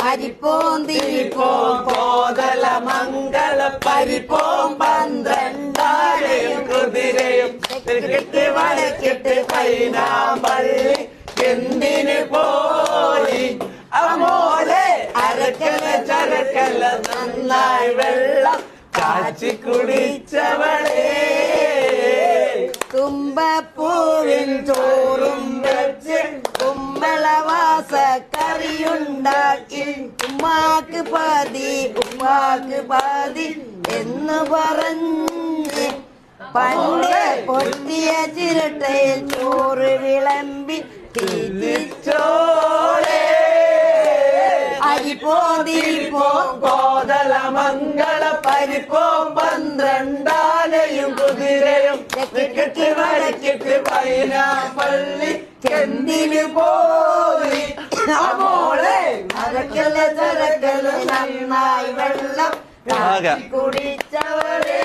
അരിപ്പോം തിരിപ്പോം കോതല മംഗള പരിപ്പോം 12 കുതിരയും തെക്കിട്ട് വടക്കിട്ട് പൈനാമ്പള്ളി എന്തിന് പോയി അമോലെ അരക്കല ചരക്കല നന്നായി വെള്ളം കാച്ചി കുടിച്ചവളെ തുമ്പപ്പൂവിൻ ചോറും വെച്ച് കുമ്പളവാസ കറിയുണ്ടാക്കി ഉമ്മാക്ക് പാതി എന്ന് പറഞ്ഞ് പണ്ട് പൊട്ടിയ ചിരട്ടയിൽ ചോറ് വിളമ്പി തിരിച്ചോളെ അരിപ്പോം തിരിപ്പോം കോതല മംഗള പരിപ്പോം 12 കുതിരയും തെക്കിട്ട് വടക്കിട്ട് പൈനാമ്പള്ളി എന്തിന് പോയി മോളെ അരക്കല ചരക്കല നന്നായി വെള്ളം കുടിച്ചവളെ